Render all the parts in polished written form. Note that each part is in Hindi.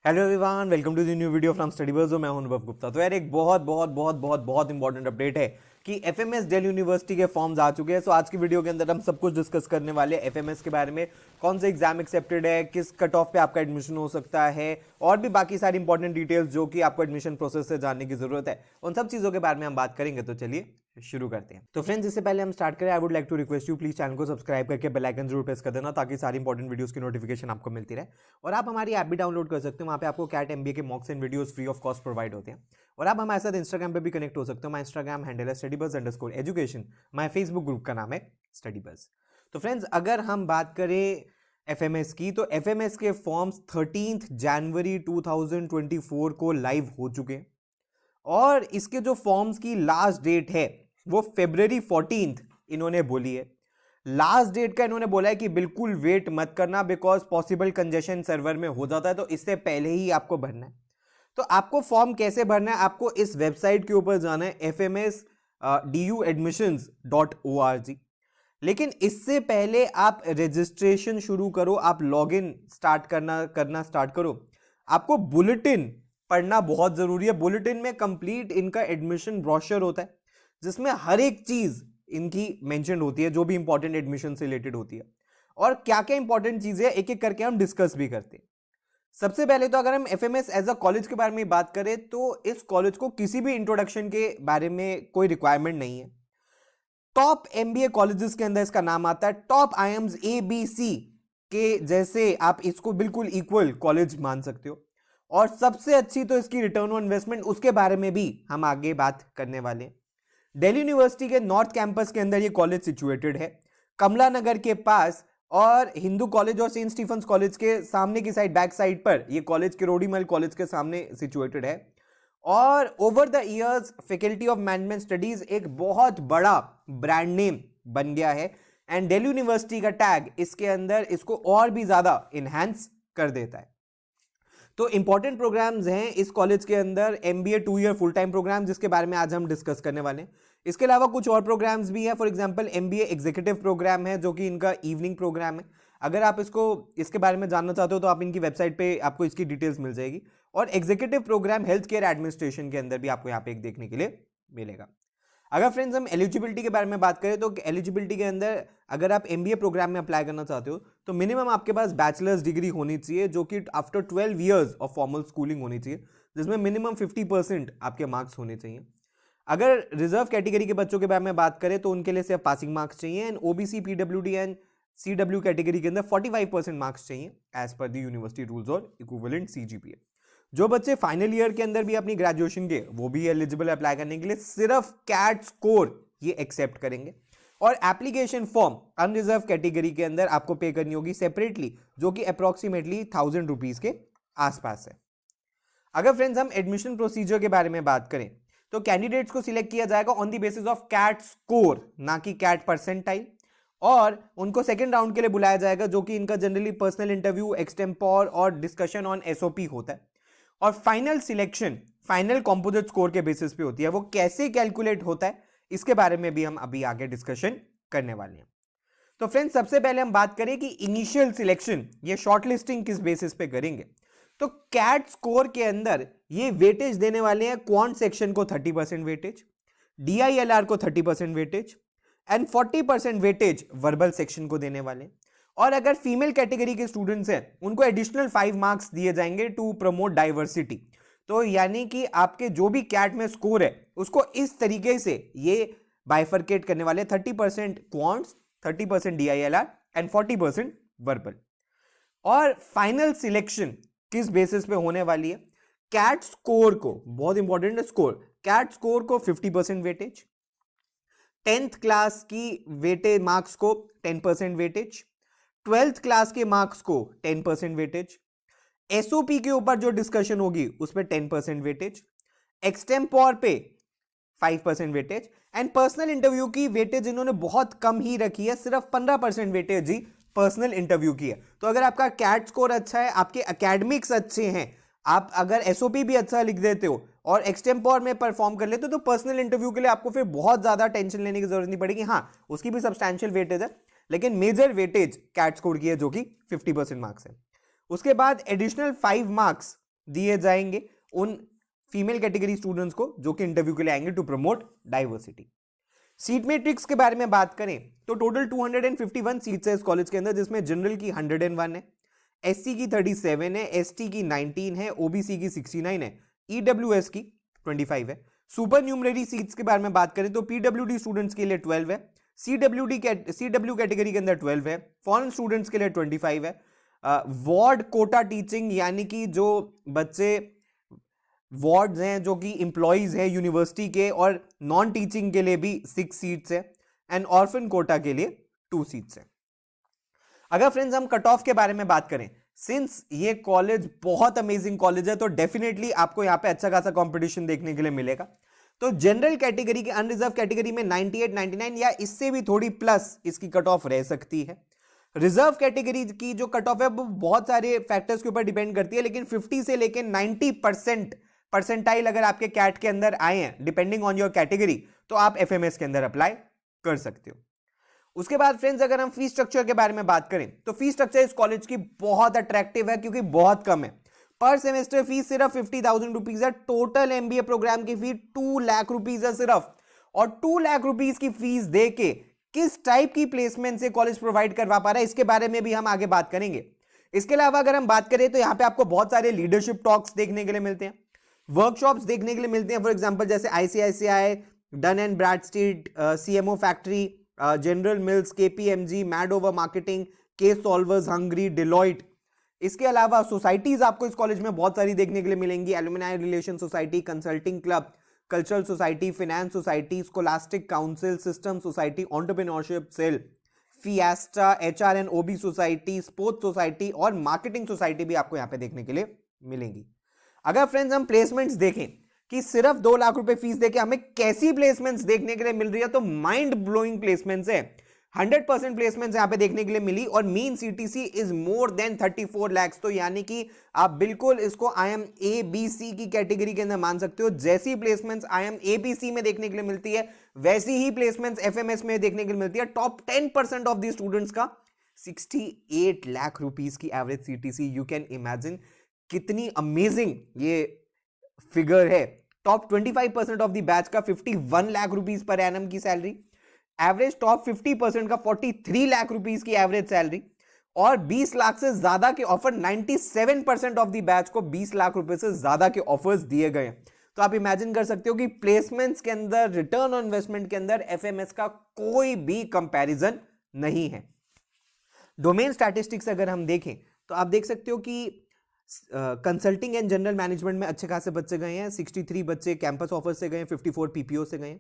Hello everyone, welcome to the new video from study buzz. मैं हूं अनुभव गुप्ता। तो यार एक बहुत इंपॉर्टेंट अपडेट है कि एफएमएस दिल्ली यूनिवर्सिटी के फॉर्म्स आ चुके हैं। सो आज की वीडियो के अंदर हम सब कुछ डिस्कस करने वाले हैं एफएमएस के बारे में, कौन सा एग्जाम एक्सेप्टेड है, किस कट ऑफ पे आपका एडमिशन हो सकता है और भी बाकी सारी इंपॉर्टेंट डिटेल्स जो कि आपको एडमिशन प्रोसेस से जानने की जरूरत है, उन सब चीजों के बारे में हम बात करेंगे। तो चलिए शुरू करते हैं। तो फ्रेंड्स, इससे पहले हम स्टार्ट करें, I would like to request you, please channel को सब्सक्राइब करके बेल आइकन जरूर प्रेस कर देना ताकि सारी इंपॉर्टेंट वीडियोस की नोटिफिकेशन आपको मिलती रहे। और आप हमारी ऐप भी डाउनलोड कर सकते हो, वहाँ पे आपको कैट एमबीए के मॉक्स and videos free of cost provide होते हैं। और आप हमारे साथ इंस्टाग्राम पे भी कनेक्ट हो सकते हो। माय इंस्टाग्राम हैंडल है studybuzz_education। माय फेसबुक ग्रुप का नाम है स्टडीबज़। तो फ्रेंड्स, अगर हम बात करें एफएमएस की, तो एफएमएस के फॉर्म्स 13 जनवरी 2024 को लाइव हो चुके हैं और इसके जो फॉर्म्स की लास्ट डेट है वो February 14 इन्होंने बोली है। लास्ट डेट का इन्होंने बोला है कि बिल्कुल वेट मत करना, बिकॉज पॉसिबल कंजेशन सर्वर में हो जाता है, तो इससे पहले ही आपको भरना है। तो आपको फॉर्म कैसे भरना है, आपको इस वेबसाइट के ऊपर जाना है fmsduadmissions.org। लेकिन इससे पहले आप रजिस्ट्रेशन शुरू करो, आप लॉगिन स्टार्ट करना स्टार्ट करो। आपको बुलेटिन पढ़ना बहुत जरूरी है। बुलेटिन में कंप्लीट इनका एडमिशन ब्रोशर होता है जिसमें हर एक चीज इनकी मेंशन होती है जो भी इंपॉर्टेंट एडमिशन से रिलेटेड होती है, और क्या क्या इंपॉर्टेंट चीजें एक एक करके हम डिस्कस भी करते हैं। सबसे पहले तो अगर हम एफएमएस एज अ कॉलेज के बारे में बात करें तो इस कॉलेज को किसी भी इंट्रोडक्शन के बारे में कोई रिक्वायरमेंट नहीं है। टॉप एमबीए कॉलेजेस के अंदर इसका नाम आता है। टॉप आईएम्स एबीसी के जैसे आप इसको बिल्कुल इक्वल कॉलेज मान सकते हो। और सबसे अच्छी तो इसकी रिटर्न ऑन इन्वेस्टमेंट, उसके बारे में भी हम आगे बात करने वाले हैं। दिल्ली यूनिवर्सिटी के नॉर्थ कैंपस के अंदर ये कॉलेज सिचुएटेड है, कमला नगर के पास। और हिंदू कॉलेज और सेंट स्टीफेंस कॉलेज के सामने की साइड, बैक साइड पर ये कॉलेज किरोड़ीमल कॉलेज के सामने सिचुएटेड है। और over the years faculty of management studies एक बहुत बड़ा ब्रांड नेम बन गया है एंड दिल्ली यूनिवर्सिटी का टैग इसके अंदर इसको और भी ज्यादा इनहैंस कर देता है। तो इंपॉर्टेंट प्रोग्राम्स हैं इस कॉलेज के अंदर, MBA 2 year full time programme, जिसके बारे में आज हम डिस्कस करने वाले हैं। इसके अलावा कुछ और प्रोग्राम्स भी हैं। For example MBA executive programme है जो कि इनका इवनिंग प्रोग्राम है। अगर आप इसके बारे में जानना चाहते हो तो आप इनकी वेबसाइट पे आपको इसकी डिटेल्स मिल जाएगी। और executive programme health care administration के अंदर भी आपको यहाँ पे एक देखने के लिए मिलेगा। अगर फ्रेंड्स हम एलिजिबिलिटी के बारे में बात करें तो एलिजिबिलिटी के अंदर अगर आप एमबीए प्रोग्राम में अप्लाई करना चाहते हो तो मिनिमम आपके पास बैचलर्स डिग्री होनी चाहिए, जो कि after 12 years of formal schooling होनी चाहिए, जिसमें मिनिमम 50% आपके मार्क्स होने चाहिए। अगर रिजर्व कैटेगरी के बच्चों के बारे में बात करें तो उनके लिए सिर्फ पासिंग मार्क्स चाहिए। And OBC, PWD and CW category के अंदर 45% मार्क्स चाहिए as per the university rules और इक्विवेलेंट सीजीपीए। जो बच्चे फाइनल ईयर के अंदर भी अपनी ग्रेजुएशन के, वो भी एलिजिबल अप्लाई करने के लिए सिर्फ कैट स्कोर ये एक्सेप्ट करेंगे। और एप्लीकेशन फॉर्म अनरिजर्व कैटेगरी के अंदर आपको पे करनी होगी सेपरेटली, जो कि अप्रोक्सीमेटली 1000 रुपीज के आसपास है। अगर फ्रेंड्स हम एडमिशन प्रोसीजर के बारे में बात करें तो कैंडिडेट्स को सिलेक्ट किया जाएगा on the basis of CAT score, ना कि कैट परसेंटाइल। और उनको सेकेंड राउंड के लिए बुलाया जाएगा, जो कि इनका जनरली पर्सनल इंटरव्यू, एक्सटेम्पोर और डिस्कशन ऑन एसओपी होता है। और final selection final composite score के बेसिस पे होती है। वो कैसे कैलकुलेट होता है इसके बारे में भी हम अभी आगे डिस्कशन करने वाले हैं। तो फ्रेंड्स, सबसे पहले हम बात करें कि इनिशियल सिलेक्शन, ये शॉर्टलिस्टिंग किस बेसिस पे करेंगे। तो कैट स्कोर के अंदर ये वेटेज देने वाले हैं क्वांट सेक्शन को 30% वेटेज, डीआईएलआर को 30% weightage and 40% weightage verbal section को देने वाले। और अगर फीमेल कैटेगरी के स्टूडेंट्स हैं उनको एडिशनल 5 मार्क्स दिए जाएंगे टू प्रमोट डाइवर्सिटी। तो यानी कि आपके जो भी कैट में स्कोर है उसको इस तरीके से ये बाइफरकेट करने वाले, 30% क्वांट्स, 30% डीआईएलआर एंड 40% वर्बल। और फाइनल सिलेक्शन किस बेसिस पे होने वाली है, कैट स्कोर को, बहुत इंपॉर्टेंट है स्कोर, कैट स्कोर को 50% वेटेज, 10th क्लास की वेटेज मार्क्स को 10% वेटेज, 12th क्लास के मार्क्स को 10% वेटेज, एसओपी के ऊपर जो डिस्कशन होगी उस पर 10% वेटेज, एक्सटेम्पोर पे 5% वेटेज एंड पर्सनल इंटरव्यू की वेटेज इन्होंने बहुत कम ही रखी है, सिर्फ 15% वेटेज ही पर्सनल इंटरव्यू की है। तो अगर आपका कैट स्कोर अच्छा है, आपके एकेडमिक्स अच्छे हैं, आप अगर एसओपी भी अच्छा लिख देते हो और एक्सटेम्पोर में परफॉर्म कर लेते हो तो पर्सनल इंटरव्यू के लिए आपको फिर बहुत ज्यादा टेंशन लेने की जरूरत नहीं पड़ेगी। हाँ, उसकी भी सब्सटैंशियल वेटेज है, लेकिन मेजर वेटेज कैट स्कोर की है जो कि 50% मार्क्स है। उसके बाद एडिशनल 5 मार्क्स दिए जाएंगे उन फीमेल कैटेगरी स्टूडेंट्स को जो कि इंटरव्यू के लिए आएंगे to promote diversity. Seat matrix के बारे में बात करें तो टोटल 251 सीट्स है इस कॉलेज के अंदर, जिसमें जनरल की 101 है, एससी की 37 है, एसटी की 19 है, ओबीसी की 69 है, ईडब्ल्यूएस की 25 है। सुपर न्यूमररी सीट्स के बारे में बात करें तो पीडब्ल्यूडी स्टूडेंट्स के लिए 12 है, सीडब्ल्यू कैटेगरी के अंदर 12 है, फॉरेन स्टूडेंट्स के लिए 25 है, वार्ड कोटा टीचिंग यानी कि जो बच्चे वार्ड्स हैं जो कि इंप्लॉइज हैं यूनिवर्सिटी के और नॉन टीचिंग के लिए भी 6 सीट्स है, एंड ऑर्फन कोटा के लिए 2 सीट्स है। अगर फ्रेंड्स हम कट ऑफ के बारे में बात करें, सिंस ये कॉलेज बहुत अमेजिंग कॉलेज है तो डेफिनेटली आपको यहां पे अच्छा खासा कंपटीशन देखने के लिए मिलेगा। तो जनरल कैटेगरी के अनरिजर्व कैटेगरी में 98, 99 या इससे भी थोड़ी प्लस इसकी कट ऑफ रह सकती है। रिजर्व कैटेगरी की जो कट ऑफ है वो बहुत सारे फैक्टर्स के ऊपर डिपेंड करती है, लेकिन 50 से लेकर 90% परसेंटाइल अगर आपके कैट के अंदर आए हैं डिपेंडिंग ऑन योर कैटेगरी तो आप एफएमएस के अंदर अप्लाई कर सकते हो। उसके बाद फ्रेंड्स अगर हम फीस स्ट्रक्चर के बारे में बात करें तो फीस स्ट्रक्चर इस कॉलेज की बहुत अट्रैक्टिव है क्योंकि बहुत कम है। पर सेमेस्टर फीस सिर्फ 50,000 रुपीज है। टोटल एमबीए प्रोग्राम की फीस 2 लाख रुपीज है सिर्फ, और 2 लाख रुपीज की फीस दे के किस टाइप की प्लेसमेंट से कॉलेज प्रोवाइड करवा पा रहा है इसके बारे में भी हम आगे बात करेंगे। इसके अलावा अगर हम बात करें तो यहाँ पे आपको बहुत सारे लीडरशिप टॉक्स देखने के लिए मिलते हैं, वर्कशॉप्स देखने के लिए मिलते हैं। फॉर एग्जांपल जैसे ICICI, Dun and Bradstreet, CMO factory, General Mills, KPMG, Mad over Marketing, case solvers hungry, Deloitte. इसके अलावा सोसाइटीज आपको इस कॉलेज में बहुत सारी देखने के लिए मिलेंगी, alumni relation society, consulting club, cultural society, finance society, scholastic council, system society, entrepreneurship cell, fiesta, HR and OB society, sports society और मार्केटिंग सोसाइटी भी आपको यहाँ पे देखने के लिए मिलेंगी। अगर फ्रेंड्स हम प्लेसमेंट्स देखें कि सिर्फ 2 लाख रुपए फीस देके हमें कैसी प्लेसमेंट्स देखने के लिए मिल रही है तो माइंड ब्लोइंग प्लेसमेंट्स है। 100% प्लेसमेंट्स यहां पे देखने के लिए मिली और mean CTC is more than 34 lakh. तो यानी कि आप बिल्कुल इसको IIM ABC की कैटेगरी के अंदर मान सकते हो। जैसी प्लेसमेंट्स IIM ABC में देखने के लिए मिलती है वैसी ही प्लेसमेंट्स FMS में देखने के लिए मिलती है। टॉप 10% ऑफ दी स्टूडेंट्स का 68 लाख रुपीस की average CTC. You can imagine कितनी अमेजिंग ये फिगर है। टॉप 25% ऑफ द बैच का 51 लाख रुपीस पर एनम की सैलरी, एवरेज टॉप 50% का 43 लाख रुपीस की एवरेज सैलरी, और 20 लाख से ज्यादा के ऑफर 97% ऑफ द बैच को 20 लाख रुपए से ज्यादा के ऑफर्स दिए गए। तो आप इमेजिन कर सकते हो कि प्लेसमेंट्स के अंदर, रिटर्न ऑन इन्वेस्टमेंट के अंदर एफएमएस का कोई भी कंपैरिजन नहीं है। डोमेन स्टैटिस्टिक्स अगर हम देखें तो आप देख सकते हो कि कंसल्टिंग एंड जनरल मैनेजमेंट में अच्छे खासे बच्चे गए हैं। 63 बच्चे कैंपस ऑफर से गए हैं, 54 पीपीओ से गए हैं।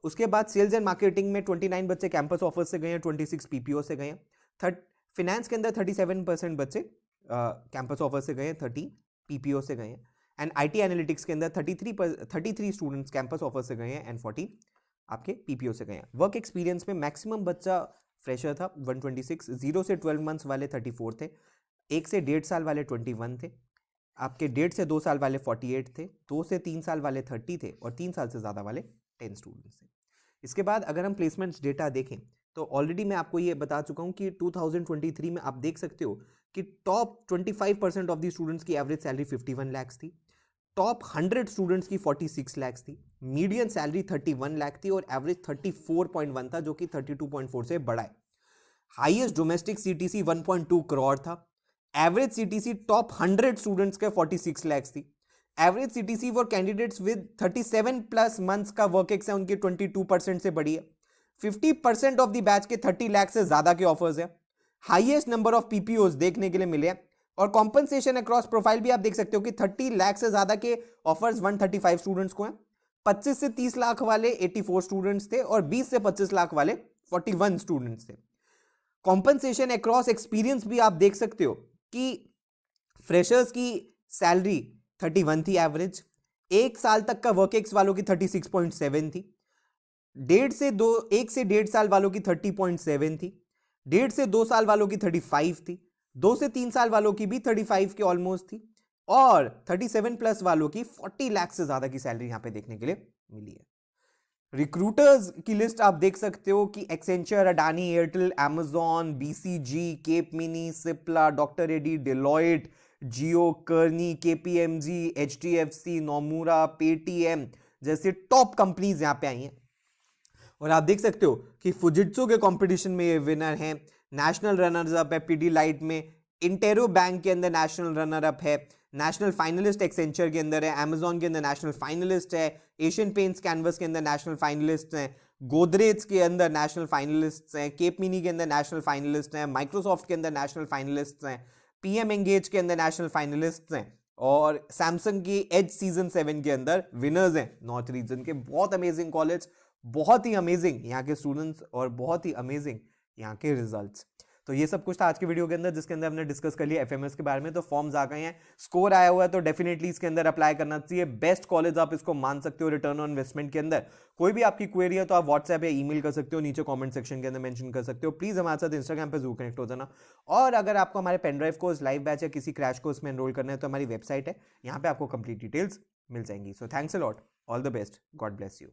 उसके बाद सेल्स एंड मार्केटिंग में 29 बच्चे कैंपस ऑफर से गए हैं, 26 पीपीओ से गए हैं। फिनेंस के अंदर 37% बच्चे कैंपस ऑफर से गए हैं, 30 पीपीओ से गए हैं। एंड आईटी एनालिटिक्स के अंदर 33 स्टूडेंट्स कैंपस ऑफर से गए हैं एंड 40 आपके पीपीओ से गए हैं। वर्क एक्सपीरियंस में मैक्सिमम बच्चा फ्रेशर था 126, 0 से 12 मंथ्स वाले 34 थे, 1 से 1.5 साल वाले 21 थे, आपके 1.5 से 2 साल वाले 48 थे, 2 से 3 साल वाले 30 थे और 3 साल से ज़्यादा वाले 10 स्टूडेंट्स थे। इसके बाद अगर हम प्लेसमेंट्स डेटा देखें तो ऑलरेडी मैं आपको ये बता चुका हूँ कि 2023 में आप देख सकते हो कि टॉप 25% ऑफ दी स्टूडेंट्स की एवरेज सैलरी 51 लाख थी, टॉप 100 स्टूडेंट्स की 46 लाख थी, मीडियन सैलरी 31 लाख थी और एवरेज 34.1 था जो कि 32.4 से बड़ा है। हाईएस्ट डोमेस्टिक सीटीसी 1.2 करोड़ था। एवरेज सीटीसी टॉप 100 स्टूडेंट्स के 46 लाख थी। Average CTC for candidates with 37 plus months का वर्क एक्स है उनकी 22% से बढ़ी है। 50% ऑफ द बैच के 30 लाख से ज्यादा के ऑफर्स है। हाईएस्ट नंबर ऑफ पीपीओज देखने के लिए मिले हैं और कॉम्पनसेशन अक्रॉस प्रोफाइल भी आप देख सकते हो कि 30 लाख से ज्यादा के ऑफर्स 135 स्टूडेंट्स को हैं। 25 से 30 लाख वाले 84 स्टूडेंट्स थे और 20 से 25 लाख वाले 41 स्टूडेंट्स थे। कॉम्पनसेशन अक्रॉस एक्सपीरियंस भी आप देख सकते हो कि फ्रेशर्स की सैलरी 31 थी एवरेज, 1 साल तक का वर्क एक्स वालों की 36.7 थी, 1 से 1.5 साल वालों की 30.7 थी, 1.5 से 2 साल वालों की 35 थी, 2 से 3 साल वालों की भी 35 के ऑलमोस्ट थी और 37 प्लस वालों की 40 लाख से ज्यादा की सैलरी यहां पे देखने के लिए मिली है। रिक्रूटर्स की लिस्ट आप देख सकते हो कि Accenture, Adani, Airtel, Amazon, BCG, Capgemini, Cipla, doctor एडी, Deloitte, Jio, Kearney, KPMG, HDFC, Nomura, Paytm जैसे टॉप कंपनीज यहाँ पे आई हैं। और आप देख सकते हो कि फुजित्सु के कंपटीशन में ये विनर हैं, नेशनल रनर्स अप है पीडीलाइट में, इंटेरो बैंक के अंदर नेशनल रनर अप है, नेशनल फाइनलिस्ट एक्सेंचर के अंदर है, अमेजॉन के अंदर नेशनल फाइनलिस्ट है, एशियन पेंट्स कैनवस के अंदर नेशनल फाइनलिस्ट हैं, गोदरेज के अंदर नेशनल फाइनलिस्ट हैं, केप मिनी के अंदर नेशनल फाइनलिस्ट हैं, माइक्रोसॉफ्ट के अंदर नेशनल फाइनलिस्ट हैं, पीएम एंगेज के अंदर नेशनल फाइनलिस्ट हैं, और सैमसंग की एज सीजन 7 के अंदर विनर्स हैं नॉर्थ रीजन के। बहुत अमेजिंग कॉलेज, बहुत ही अमेजिंग यहाँ के स्टूडेंट्स और बहुत ही अमेजिंग यहाँ के रिजल्ट्स। तो ये सब कुछ था आज के वीडियो के अंदर, जिसके अंदर हमने डिस्कस कर लिया एफएमएस के बारे में। तो फॉर्म्स आ गए हैं, स्कोर आया हुआ है, तो डेफिनेटली इसके अंदर अप्लाई करना चाहिए। बेस्ट कॉलेज आप इसको मान सकते हो रिटर्न ऑन इन्वेस्टमेंट के अंदर। कोई भी आपकी क्वेरी है तो आप व्हाट्सएप या ईमेल कर सकते हो, नीचे कमेंट सेक्शन के अंदर मेंशन कर सकते हो। प्लीज हमारे साथ इंस्टाग्राम पे जरूर कनेक्ट हो जाना। और अगर आपको हमारे पेनड्राइव कोर्स, लाइव बैच या किसी क्रैश कोर्स में एनरोल करना है तो हमारी वेबसाइट है, यहाँ पे आपको कंप्लीट डिटेल्स मिल जाएंगी। So thanks a lot, all the best, God bless you.